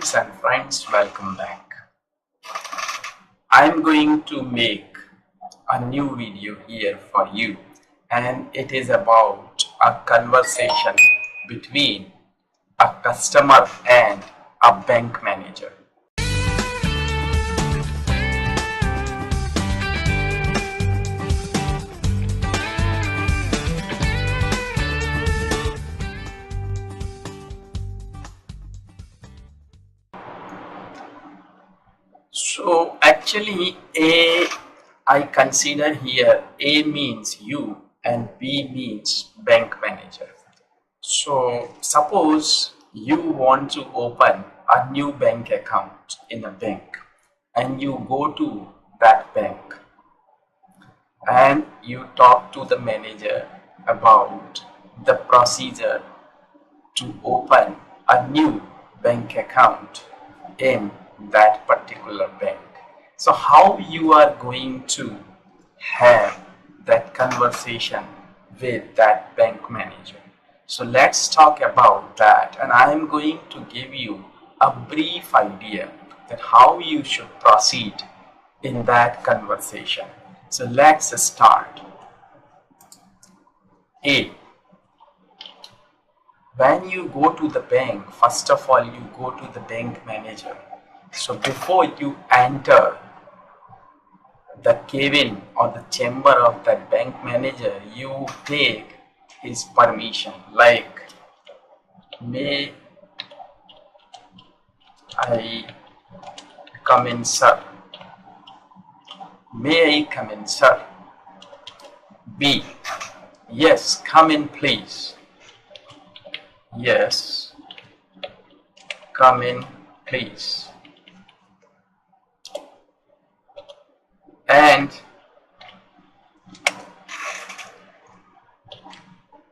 colleagues and friends, welcome back. I'm going to make a new video here for you, and it is about a conversation between a customer and a bank manager. So actually I consider here A means you and B means bank manager. So suppose you want to open a new bank account in a bank and you go to that bank and you talk to the manager about the procedure to open a new bank account in that particular bank. So how you are going to have that conversation with that bank manager? So let's talk about that, and I am going to give you a brief idea that how you should proceed in that conversation. So let's start. A. When you go to the bank, first of all you go to the bank manager. So before you enter the cabin or the chamber of that bank manager, you take his permission, like, may I come in, sir? May I come in, sir? B. Yes, come in, please. Yes, come in, please. And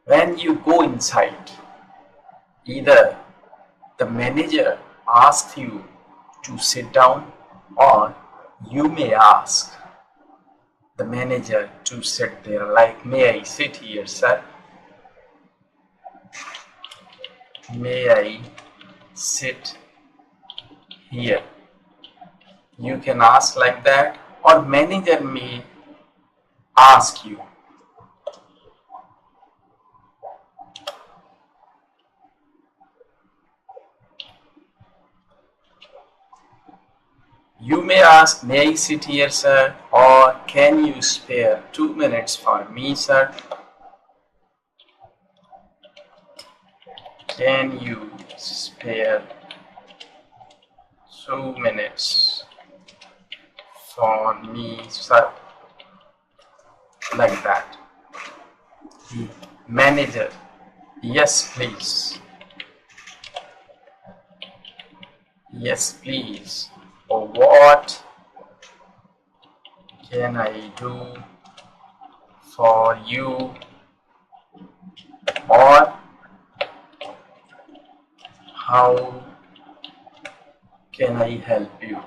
when you go inside, either the manager asks you to sit down, or you may ask the manager to sit there, like, may I sit here, sir? May I sit here? You can ask like that, or manager may ask you. You may ask, may I sit here, sir? Or can you spare 2 minutes for me, sir? Can you spare 2 minutes for me, sir? Like that. Manager, yes, please. Yes, please. Or what can I do for you? Or how can I help you?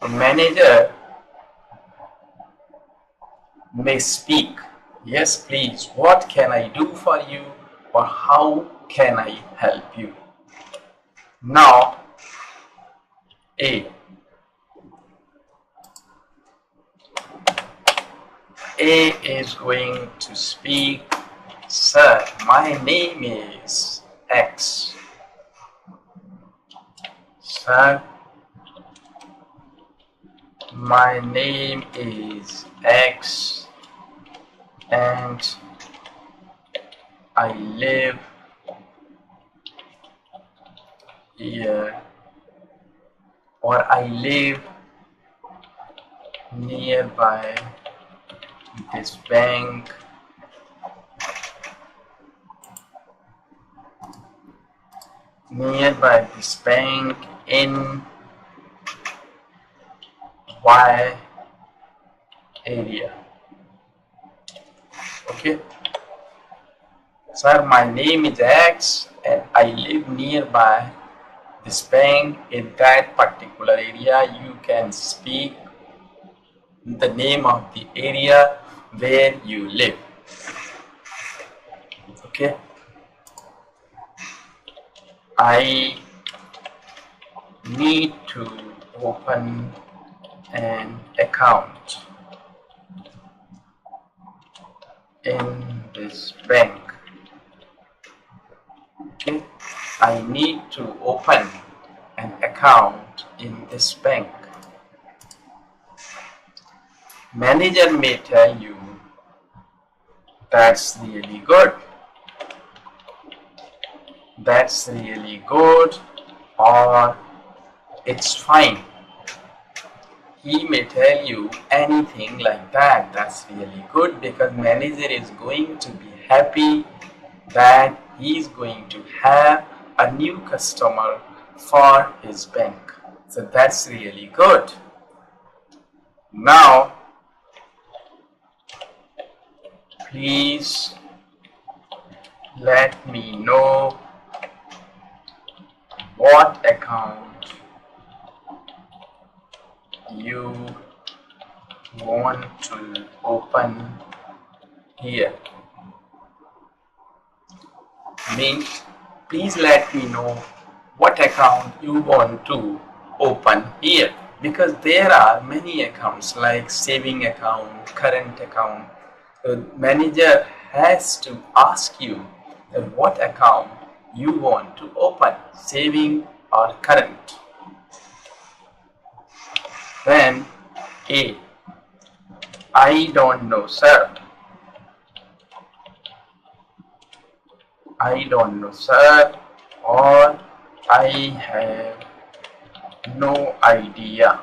The manager may speak, yes please, what can I do for you, or how can I help you? Now A is going to speak, sir, my name is X. Sir, my name is X and I live here, or I live nearby this bank. Nearby this bank in Y area. Okay. Sir, my name is X and I live nearby this bank in that particular area. You can speak the name of the area where you live. Okay. I need to open an account in this bank. Okay, I need to open an account in this bank. Manager may tell you, that's really good. That's really good, or it's fine. He may tell you anything like that. That's really good, because manager is going to be happy that he is going to have a new customer for his bank. So that's really good. Now, please let me know what account you want to open here. Means, please let me know what account you want to open here, because there are many accounts like saving account, current account. The manager has to ask you what account you want to open, saving or current. Then A, I don't know, sir. I don't know, sir, or I have no idea.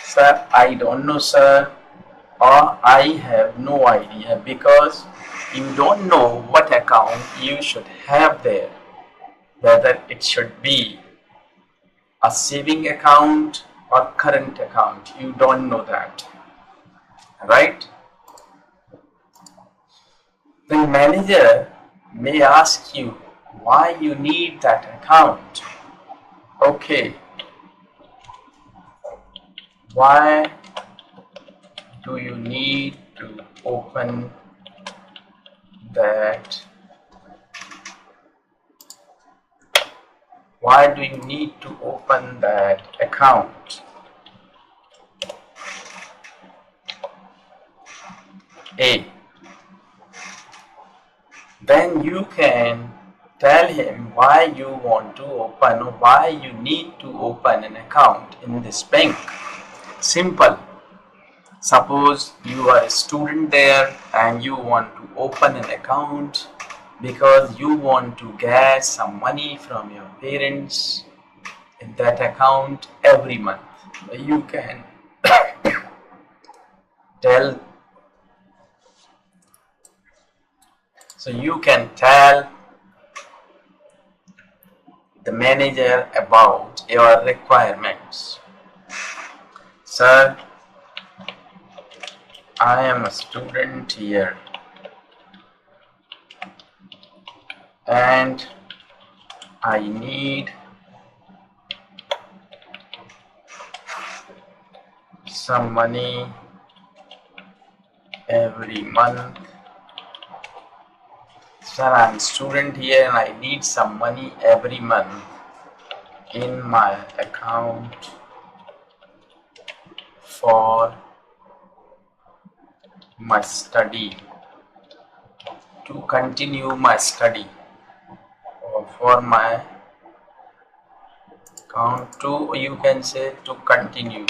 Sir, I don't know, sir, or I have no idea, because you don't know what account you should have there, whether it should be a saving account or current account. You don't know that, right? The manager may ask you why you need that account. Okay, why do you need to open that? Why do you need to open that account? A. Then you can tell him why you want to open, or why you need to open an account in this bank. Simple. Suppose you are a student there and you want to open an account because you want to get some money from your parents in that account every month. You can tell, so you can tell the manager about your requirements. Sir, I am a student here and I need some money every month. Sir, I'm a student here and I need some money every month in my account for my study, to continue my study, or for my account to, you can say, to continue.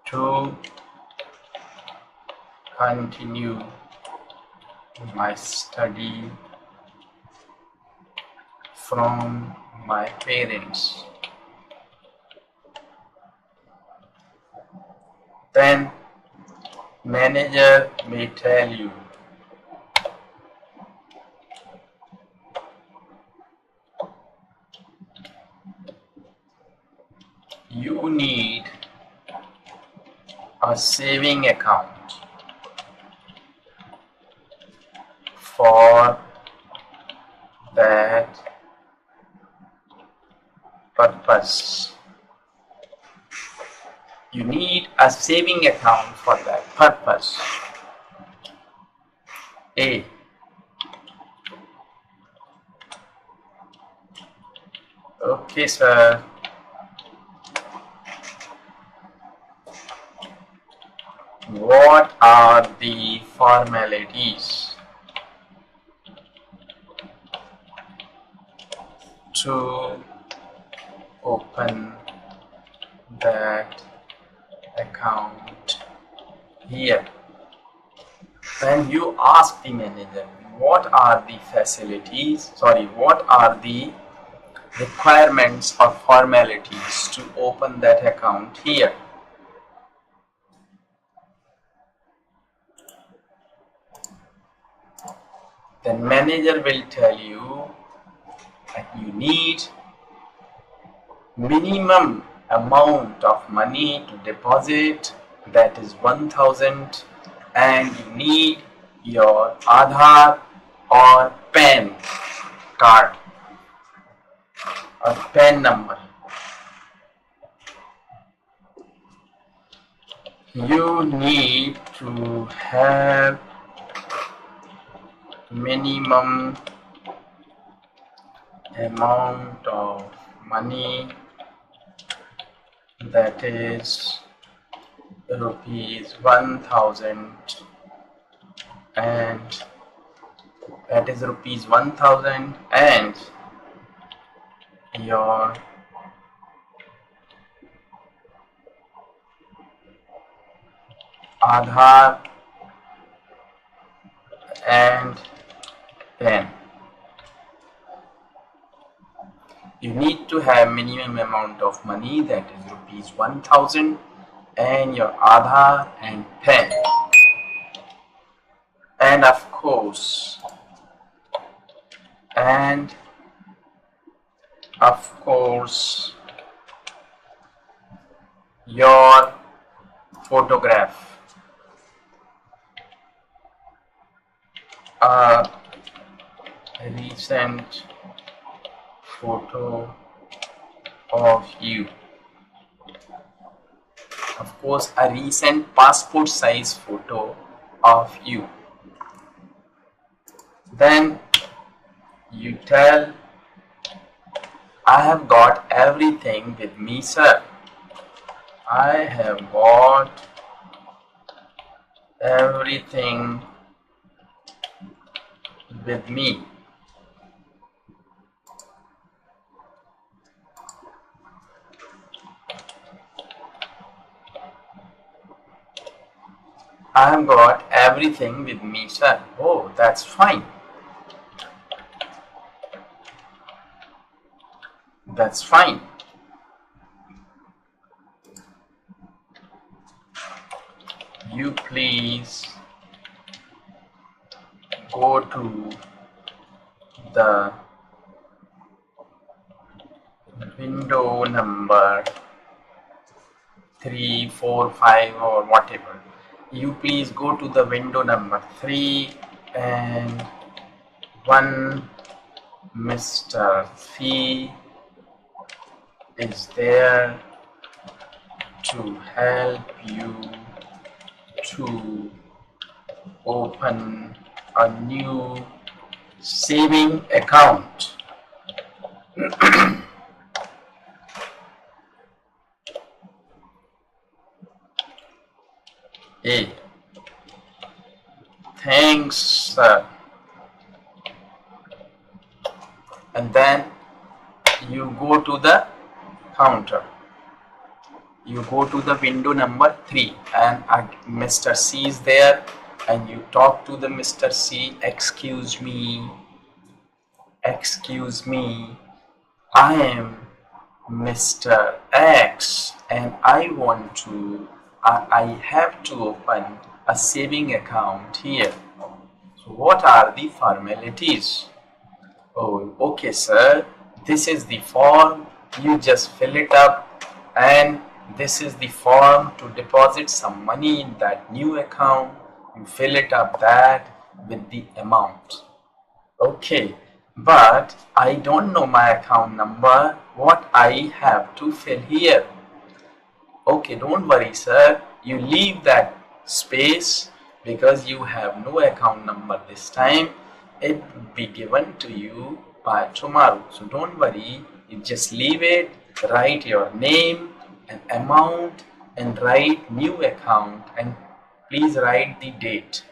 To continue my study from my parents. Then manager may tell you, you need a saving account for that purpose. You need a saving account for that purpose. A. Okay, sir. What are the formalities to open that account here? When you ask the manager, what are the facilities, what are the requirements or formalities to open that account here? Then manager will tell you that you need minimum amount of money to deposit, that is 1000, and you need your Aadhaar or PAN card or PAN number. You need to have minimum amount of money, that is rupees 1000, and and your Aadhaar and PAN. You need to have minimum amount of money, that is rupees 1000, and your Aadhaar and PAN. And of course, your photograph, a recent photo of you, of course a recent passport size photo of you. Then you tell, I have got everything with me, sir. I have got everything with me. I have got everything with me, sir. Oh, that's fine. That's fine. You please go to the window number 3, 4, 5 or whatever. You please go to the window number 3, and one Mr. C is there to help you to open a new saving account. A. Thanks, sir. And then you go to the counter. You go to the window number 3, and Mr. C is there, and you talk to the Mr. C. Excuse me, I am Mr. X, and I have to open a saving account here. So what are the formalities? Oh, okay, sir. This is the form. You just fill it up, and this is the form to deposit some money in that new account. You fill it up that with the amount. Okay, but I don't know my account number. What I have to fill here? Okay, don't worry, sir. You leave that space because you have no account number this time, it will be given to you by tomorrow. So don't worry, you just leave it, write your name and amount and write new account, and please write the date,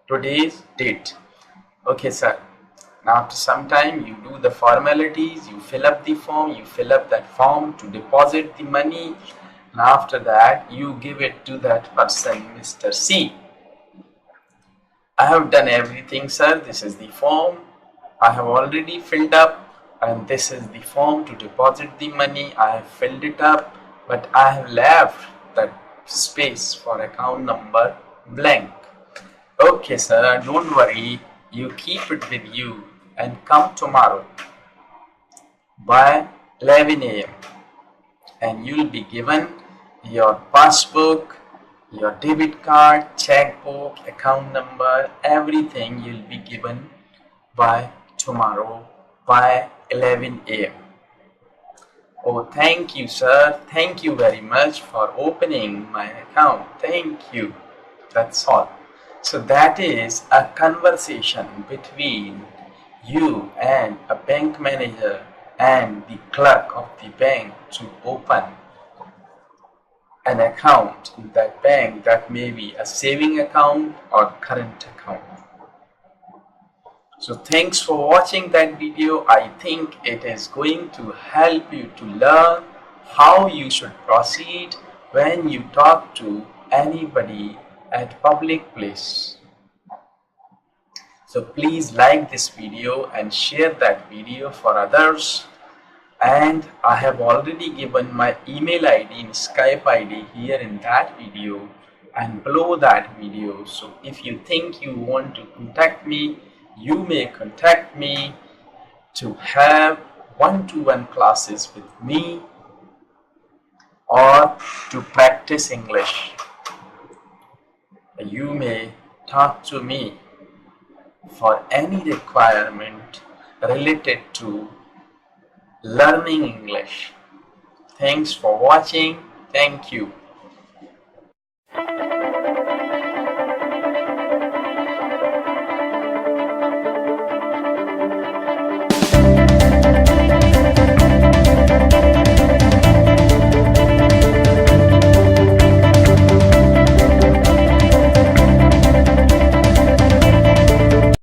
today's date. Okay, sir. Now after some time you do the formalities, you fill up the form, you fill up that form to deposit the money, and after that you give it to that person, Mr. C. I have done everything, sir. This is the form I have already filled up, and this is the form to deposit the money. I have filled it up, but I have left that space for account number blank. Okay, sir, don't worry. You keep it with you and come tomorrow by 11 a.m. and you'll be given your passbook, your debit card, checkbook, account number, everything you'll be given by tomorrow by 11 a.m. Oh, thank you, sir. Thank you very much for opening my account. Thank you. That's all. So that is a conversation between you and a bank manager and the clerk of the bank to open an account in that bank. That may be a saving account or current account. So thanks for watching that video. I think it is going to help you to learn how you should proceed when you talk to anybody at public place. So please like this video and share that video for others. And I have already given my email ID and Skype ID here in that video and below that video. So if you think you want to contact me, you may contact me to have one-to-one classes with me or to practice English. You may talk to me for any requirement related to learning English. Thanks for watching. Thank you.